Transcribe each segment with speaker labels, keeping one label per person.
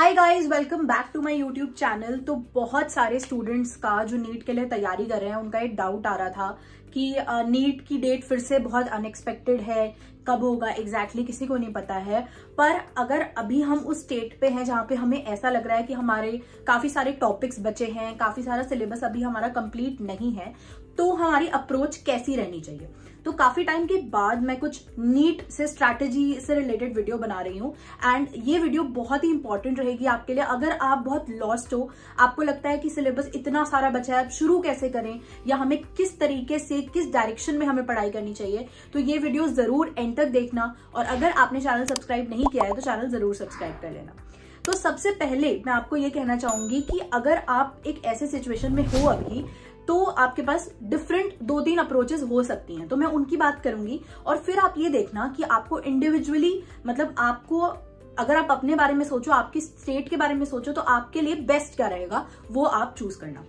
Speaker 1: Hi guys, welcome back to my YouTube channel. तो बहुत सारे स्टूडेंट्स का जो नीट के लिए तैयारी कर रहे हैं उनका एक डाउट आ रहा था कि नीट की डेट फिर से बहुत अनएक्सपेक्टेड है, कब होगा एग्जैक्टली किसी को नहीं पता है। पर अगर अभी हम उस स्टेट पे हैं जहाँ पे हमें ऐसा लग रहा है कि हमारे काफी सारे टॉपिक्स बचे हैं, काफी सारा सिलेबस अभी हमारा कंप्लीट नहीं है, तो हमारी अप्रोच कैसी रहनी चाहिए। तो काफी टाइम के बाद मैं कुछ नीट से स्ट्रैटेजी से रिलेटेड वीडियो बना रही हूँ एंड ये वीडियो बहुत ही इंपॉर्टेंट रहेगी आपके लिए। अगर आप बहुत लॉस्ट हो, आपको लगता है कि सिलेबस इतना सारा बचा है, अब शुरू कैसे करें या हमें किस तरीके से किस डायरेक्शन में हमें पढ़ाई करनी चाहिए, तो ये वीडियो जरूर एंड तक देखना। और अगर आपने चैनल सब्सक्राइब नहीं किया है तो चैनल जरूर सब्सक्राइब कर लेना। तो सबसे पहले मैं आपको ये कहना चाहूंगी कि अगर आप एक ऐसे सिचुएशन में हो अभी, तो आपके पास डिफरेंट 2-3 अप्रोचेस हो सकती हैं, तो मैं उनकी बात करूंगी। और फिर आप ये देखना कि आपको इंडिविजुअली, मतलब आपको अगर आप अपने बारे में सोचो, आपकी स्टेट के बारे में सोचो, तो आपके लिए बेस्ट क्या रहेगा वो आप चूज करना।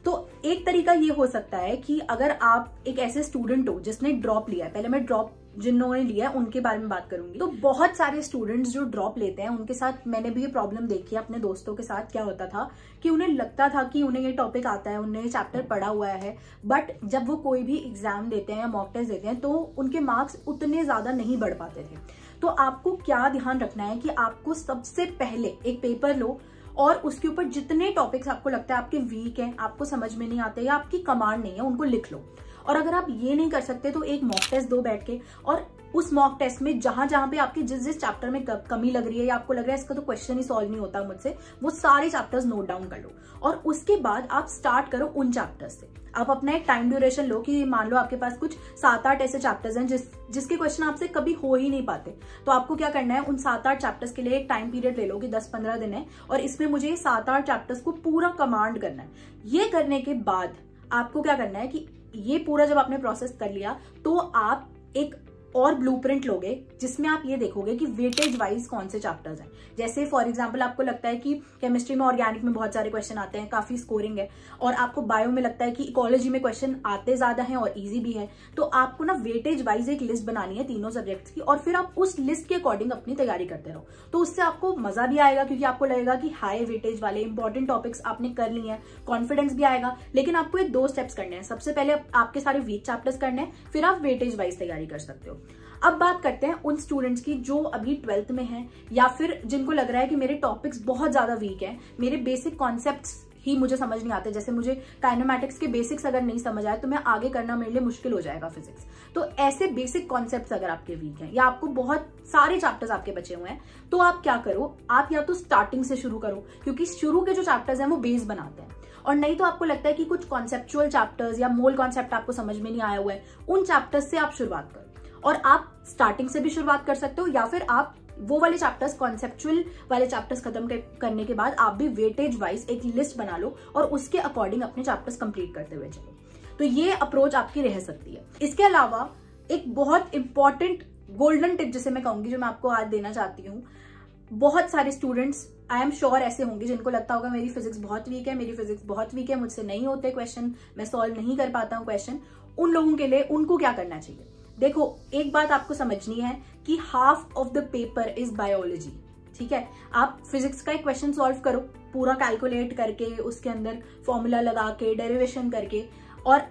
Speaker 1: तो एक तरीका ये हो सकता है कि अगर आप एक ऐसे स्टूडेंट हो जिसने ड्रॉप लिया है, पहले मैं ड्रॉप जिन्होंने लिया है उनके बारे में बात करूंगी। तो बहुत सारे स्टूडेंट्स जो ड्रॉप लेते हैं, उनके साथ मैंने भी ये प्रॉब्लम देखी है अपने दोस्तों के साथ। क्या होता था कि उन्हें लगता था कि उन्हें ये टॉपिक आता है, उन्हें ये चैप्टर पढ़ा हुआ है, बट जब वो कोई भी एग्जाम देते हैं या मॉक टेस्ट देते हैं तो उनके मार्क्स उतने ज्यादा नहीं बढ़ पाते थे। तो आपको क्या ध्यान रखना है कि आपको सबसे पहले एक पेपर लो और उसके ऊपर जितने टॉपिक्स आपको लगता है आपके वीक हैं, आपको समझ में नहीं आते या आपकी कमांड नहीं है, उनको लिख लो। और अगर आप ये नहीं कर सकते तो एक मॉक टेस्ट दो बैठ के, और उस मॉक टेस्ट में जहां जहां पे आपकी जिस जिस चैप्टर में कमी लग रही है या आपको लग रहा है इसका तो क्वेश्चन ही सॉल्व नहीं होता मुझसे, वो सारे चैप्टर्स नोट डाउन कर लो। और उसके बाद आप स्टार्ट करो उन चैप्टर्स से। आप अपना एक टाइम ड्यूरेशन लो कि मान लो आपके पास कुछ 7-8 ऐसे चैप्टर्स हैं जिसके क्वेश्चन आपसे कभी हो ही नहीं पाते। तो आपको क्या करना है, उन 7-8 चैप्टर्स के लिए एक टाइम पीरियड ले लो कि 10-15 दिन है और इसमें मुझे 7-8 चैप्टर्स को पूरा कमांड करना है। ये करने के बाद आपको क्या करना है कि ये पूरा जब आपने प्रोसेस कर लिया तो आप एक और ब्लूप्रिंट लोगे जिसमें आप ये देखोगे कि वेटेज वाइज कौन से चैप्टर्स हैं। जैसे फॉर एग्जांपल आपको लगता है कि केमिस्ट्री में ऑर्गेनिक में बहुत सारे क्वेश्चन आते हैं, काफी स्कोरिंग है, और आपको बायो में लगता है कि इकोलॉजी में क्वेश्चन आते ज्यादा हैं और इजी भी है, तो आपको ना वेटेज वाइज एक लिस्ट बनानी है तीनों सब्जेक्ट्स की, और फिर आप उस लिस्ट के अकॉर्डिंग अपनी तैयारी करते रहो। तो उससे आपको मजा भी आएगा क्योंकि आपको लगेगा कि हाई वेटेज वाले इंपॉर्टेंट टॉपिक्स आपने कर लिए हैं, कॉन्फिडेंस भी आएगा। लेकिन आपको ये 2 स्टेप्स करने हैं। सबसे पहले आपके सारे वीक चैप्टर्स करने हैं, फिर आप वेटेज वाइज तैयारी कर सकते हो। अब बात करते हैं उन स्टूडेंट्स की जो अभी 12th में हैं या फिर जिनको लग रहा है कि मेरे टॉपिक्स बहुत ज्यादा वीक हैं, मेरे बेसिक कॉन्सेप्ट्स ही मुझे समझ नहीं आते। जैसे मुझे काइनेमैटिक्स के बेसिक्स अगर नहीं समझ आए तो मैं आगे करना मेरे लिए मुश्किल हो जाएगा फिजिक्स। तो ऐसे बेसिक कॉन्सेप्ट्स अगर आपके वीक हैं या आपको बहुत सारे चैप्टर्स आपके बचे हुए हैं, तो आप क्या करो, आप या तो स्टार्टिंग से शुरू करो क्योंकि शुरू के जो चैप्टर्स हैं वो बेस बनाते हैं। और नहीं तो आपको लगता है कि कुछ कॉन्सेप्चुअल चैप्टर्स या मोल कॉन्सेप्ट आपको समझ में नहीं आया हुआ है, उन चैप्टर्स से आप शुरुआत करो। और आप स्टार्टिंग से भी शुरुआत कर सकते हो या फिर आप वो वाले चैप्टर्स, कॉन्सेप्चुअल वाले चैप्टर्स खत्म करने के बाद आप भी वेटेज वाइज एक लिस्ट बना लो और उसके अकॉर्डिंग अपने चैप्टर्स कंप्लीट करते हुए चलो। तो ये अप्रोच आपकी रह सकती है। इसके अलावा एक बहुत इंपॉर्टेंट गोल्डन टिप जिसे मैं कहूंगी, जो मैं आपको आज देना चाहती हूँ, बहुत सारे स्टूडेंट्स आई एम श्योर ऐसे होंगे जिनको लगता होगा मेरी फिजिक्स बहुत वीक है, मेरी फिजिक्स बहुत वीक है, मुझसे नहीं होते क्वेश्चन, मैं सॉल्व नहीं कर पाता हूँ क्वेश्चन। उन लोगों के लिए उनको क्या करना चाहिए, देखो एक बात आपको समझनी है कि half of the paper is biology. ठीक है, आप फिजिक्स का एक क्वेश्चन सॉल्व करो पूरा कैलकुलेट करके, उसके अंदर फॉर्मूला लगा के, डेरिवेशन करके, और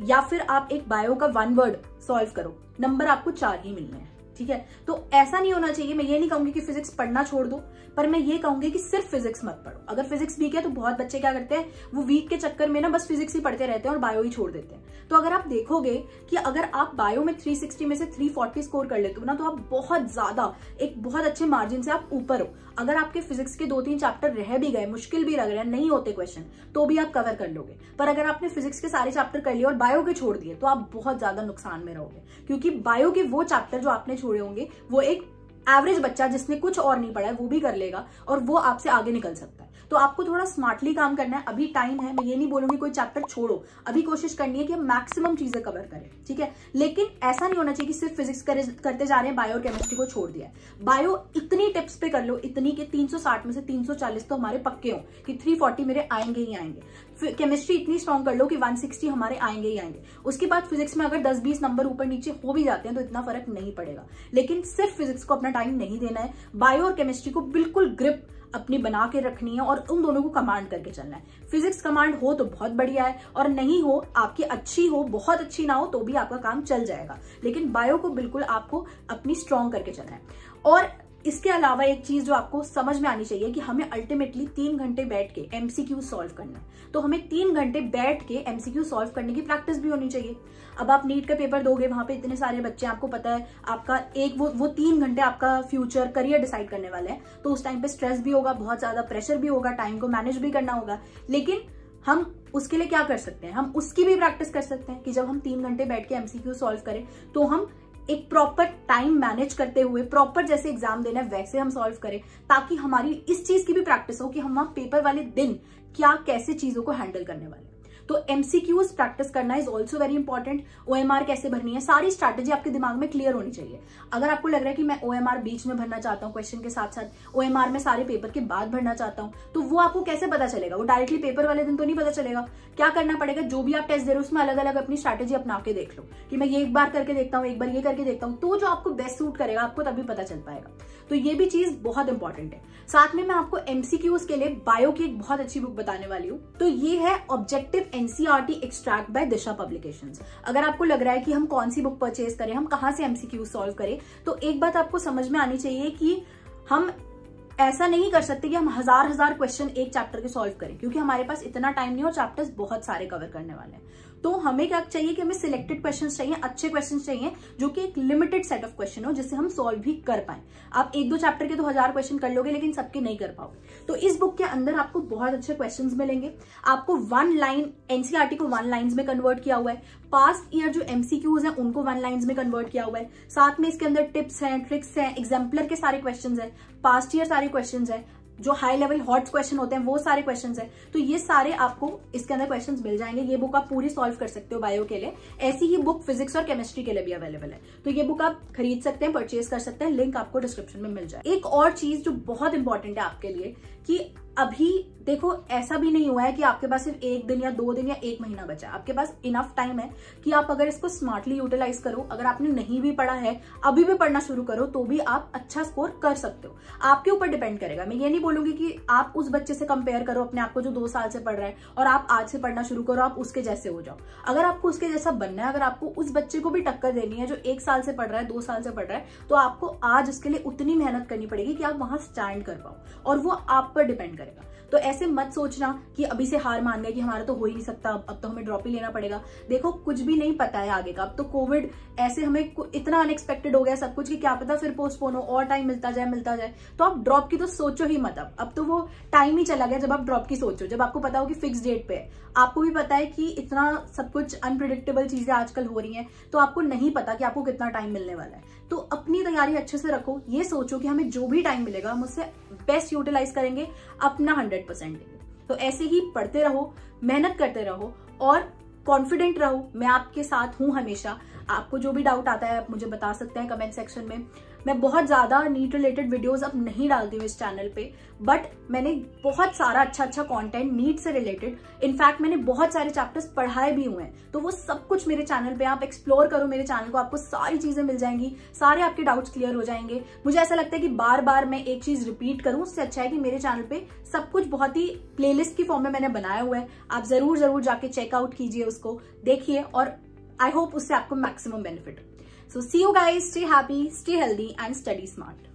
Speaker 1: या फिर आप एक बायो का 1 वर्ड सॉल्व करो, नंबर आपको 4 ही मिलने हैं। ठीक है, तो ऐसा नहीं होना चाहिए। मैं ये नहीं कहूंगी कि फिजिक्स पढ़ना छोड़ दो, पर मैं ये कहूंगी कि सिर्फ फिजिक्स मत पढ़ो। अगर फिजिक्स वीक है तो बहुत बच्चे क्या करते हैं, वो वीक के चक्कर में ना बस फिजिक्स ही पढ़ते रहते हैं और बायो ही छोड़ देते हैं। तो अगर आप देखोगे कि अगर आप बायो में 360 में से 340 स्कोर कर लेते हो ना, तो आप बहुत ज्यादा एक बहुत अच्छे मार्जिन से आप ऊपर हो। अगर आपके फिजिक्स के 2-3 चैप्टर रह भी गए, मुश्किल भी लग रहे हैं, नहीं होते क्वेश्चन, तो भी आप कवर कर लोगे। पर अगर आपने फिजिक्स के सारे चैप्टर कर लिए और बायो के छोड़ दिए तो आप बहुत ज्यादा नुकसान में रहोगे, क्योंकि बायो के वो चैप्टर जो आपने छोड़े होंगे वो एक एवरेज बच्चा जिसने कुछ और नहीं पढ़ा है वो भी कर लेगा और वो आपसे आगे निकल सकता है। तो आपको थोड़ा स्मार्टली काम करना है, अभी टाइम है। मैं ये नहीं बोलूंगी कोई चैप्टर छोड़ो, अभी कोशिश करनी है कि हम मैक्सिमम चीजें कवर करें। ठीक है, लेकिन ऐसा नहीं होना चाहिए कि सिर्फ फिजिक्स करते जा रहे हैं, बायो और केमिस्ट्री को छोड़ दिया है। बायो इतनी टिप्स पे कर लो, इतनी के 360 में से 340 तो हमारे पक्के हो कि 340 मेरे आएंगे ही आएंगे। केमिस्ट्री इतनी स्ट्रॉन्ग कर लो कि 160 हमारे आएंगे ही आएंगे। उसके बाद फिजिक्स में अगर 10-20 नंबर ऊपर नीचे हो भी जाते हैं तो इतना फर्क नहीं पड़ेगा, लेकिन सिर्फ फिजिक्स को अपना टाइम नहीं देना है। बायो और केमिस्ट्री को बिल्कुल ग्रिप अपनी बना के रखनी है और उन दोनों को कमांड करके चलना है। फिजिक्स कमांड हो तो बहुत बढ़िया है, और नहीं हो, आपकी अच्छी हो, बहुत अच्छी ना हो तो भी आपका काम चल जाएगा, लेकिन बायो को बिल्कुल आपको अपनी स्ट्रॉन्ग करके चलना है। और इसके अलावा एक चीज जो आपको समझ में आनी चाहिए कि हमें अल्टीमेटली 3 घंटे बैठ के एमसीक्यू सॉल्व करना है, तो हमें 3 घंटे बैठ के एमसीक्यू सॉल्व करने की प्रैक्टिस भी होनी चाहिए। अब आप नीट का पेपर दोगे, वहां पे इतने सारे बच्चे, आपको पता है आपका एक वो 3 घंटे आपका फ्यूचर करियर डिसाइड करने वाले हैं, तो उस टाइम पे स्ट्रेस भी होगा, बहुत ज्यादा प्रेशर भी होगा, टाइम को मैनेज भी करना होगा। लेकिन हम उसके लिए क्या कर सकते हैं, हम उसकी भी प्रैक्टिस कर सकते हैं कि जब हम 3 घंटे बैठ के एमसीक्यू सॉल्व करें तो हम एक प्रॉपर टाइम मैनेज करते हुए, प्रॉपर जैसे एग्जाम देना है वैसे हम सॉल्व करें, ताकि हमारी इस चीज की भी प्रैक्टिस हो कि हम वहां पेपर वाले दिन क्या कैसे चीजों को हैंडल करने वाले हैं। तो एमसीक्यूज प्रैक्टिस करना is also very important. OMR कैसे भरनी है, सारी स्ट्रैटेजी आपके दिमाग में क्लियर होनी चाहिए। अगर आपको लग रहा है कि मैं ओएमआर बीच में भरना चाहता हूँ, क्वेश्चन के साथ साथ ओएमआर में सारे पेपर के बाद भरना चाहता हूँ, तो वो आपको कैसे पता चलेगा? वो डायरेक्टली पेपर वाले दिन तो नहीं पता चलेगा। क्या करना पड़ेगा, जो भी आप टेस्ट दे रहे हो उसमें अलग अलग अपनी स्ट्रैटेजी अपना के देख लो कि मैं ये एक बार करके देखता हूँ, एक बार ये करके देखता हूँ, तो जो आपको बेस्ट सूट करेगा आपको तभी पता चल पाएगा। तो ये भी चीज बहुत इंपॉर्टेंट है। साथ में मैं आपको एमसीक्यूज के लिए बायो की एक बहुत अच्छी बुक बताने वाली हूँ, तो ये है ऑब्जेक्टिव एनसीईआरटी एक्सट्रैक्ट बाय दिशा पब्लिकेशंस। अगर आपको लग रहा है कि हम कौन सी बुक परचेज करें, हम कहां से एमसीक्यू सॉल्व करें, तो एक बात आपको समझ में आनी चाहिए कि हम ऐसा नहीं कर सकते कि हम हजार क्वेश्चन एक चैप्टर के सॉल्व करें, क्योंकि हमारे पास इतना टाइम नहीं हो, चैप्टर्स बहुत सारे कवर करने वाले हैं। तो हमें क्या चाहिए कि हमें सिलेक्टेड क्वेश्चंस चाहिए, अच्छे क्वेश्चंस चाहिए, जो कि एक लिमिटेड सेट ऑफ क्वेश्चन हो जिससे हम सॉल्व भी कर पाए। आप 1-2 चैप्टर के तो 1000 क्वेश्चन कर लोगे, लेकिन सबके नहीं कर पाओगे। तो इस बुक के अंदर आपको बहुत अच्छे क्वेश्चंस मिलेंगे। आपको 1 लाइन, एनसीईआरटी को 1 लाइन्स में कन्वर्ट किया हुआ है, पास्ट ईयर जो एमसीक्यूज हैं उनको 1 लाइन्स में कन्वर्ट किया हुआ है। साथ में इसके अंदर टिप्स हैं, ट्रिक्स हैं, एग्जाम्पलर के सारे क्वेश्चंस हैं, पास्ट ईयर सारे क्वेश्चंस हैं, जो हाई लेवल हॉट क्वेश्चन होते हैं वो सारे क्वेश्चंस हैं। तो ये सारे आपको इसके अंदर क्वेश्चंस मिल जाएंगे। ये बुक आप पूरी सॉल्व कर सकते हो बायो के लिए। ऐसी ही बुक फिजिक्स और केमिस्ट्री के लिए भी अवेलेबल है, तो ये बुक आप खरीद सकते हैं, परचेज कर सकते हैं, लिंक आपको डिस्क्रिप्शन में मिल जाए। एक और चीज जो बहुत इंपॉर्टेंट है आपके लिए कि अभी देखो, ऐसा भी नहीं हुआ है कि आपके पास सिर्फ 1 दिन या 2 दिन या 1 महीना बचा है। आपके पास इनफ टाइम है कि आप अगर इसको स्मार्टली यूटिलाइज करो, अगर आपने नहीं भी पढ़ा है अभी भी पढ़ना शुरू करो, तो भी आप अच्छा स्कोर कर सकते हो। आपके ऊपर डिपेंड करेगा। मैं ये नहीं बोलूंगी कि आप उस बच्चे से कंपेयर करो अपने आप को जो 2 साल से पढ़ रहा है और आप आज से पढ़ना शुरू करो, आप उसके जैसे हो जाओ। अगर आपको उसके जैसा बनना है, अगर आपको उस बच्चे को भी टक्कर देनी है जो 1 साल से पढ़ रहा है, 2 साल से पढ़ रहा है, तो आपको आज उसके लिए उतनी मेहनत करनी पड़ेगी कि आप वहां स्टैंड कर पाओ, और वो आप पर डिपेंड करेगा। तो ऐसे मत सोचना कि अभी से हार मान गए कि हमारा तो हो ही नहीं सकता, अब तो हमें ड्रॉप ही लेना पड़ेगा। देखो, कुछ भी नहीं पता है आगे का। अब तो कोविड ऐसे हमें इतना अनएक्सपेक्टेड हो गया सब कुछ कि क्या पता फिर पोस्टपोन हो और टाइम मिलता जाए। तो आप ड्रॉप की तो सोचो ही मत। अब तो वो टाइम ही चला गया जब आप ड्रॉप की सोचो, जब आपको पता हो कि फिक्स डेट पे है। आपको भी पता है कि इतना सब कुछ अनप्रिडिक्टेबल चीजें आजकल हो रही हैं, तो आपको नहीं पता कि आपको कितना टाइम मिलने वाला है। तो अपनी तैयारी अच्छे से रखो, ये सोचो कि हमें जो भी टाइम मिलेगा हम उससे बेस्ट यूटिलाइज करेंगे, अपना 100% देंगे। तो ऐसे ही पढ़ते रहो, मेहनत करते रहो और कॉन्फिडेंट रहो। मैं आपके साथ हूं हमेशा। आपको जो भी डाउट आता है आप मुझे बता सकते हैं कमेंट सेक्शन में। मैं बहुत ज्यादा नीट रिलेटेड वीडियोस अब नहीं डालती हूँ इस चैनल पे, बट मैंने बहुत सारा अच्छा कंटेंट नीट से रिलेटेड, इनफैक्ट मैंने बहुत सारे चैप्टर्स पढ़ाए भी हुए हैं, तो वो सब कुछ मेरे चैनल पे आप एक्सप्लोर करो। मेरे चैनल को आपको सारी चीजें मिल जाएंगी, सारे आपके डाउट्स क्लियर हो जाएंगे। मुझे ऐसा लगता है कि बार बार मैं एक चीज रिपीट करूं, उससे अच्छा है कि मेरे चैनल पे सब कुछ बहुत ही प्लेलिस्ट की फॉर्म में मैंने बनाया हुआ है। आप जरूर जाके चेकआउट कीजिए, उसको देखिए, और आई होप उससे आपको मैक्सिमम बेनिफिट हो। So see you guys, stay happy, stay healthy and study smart.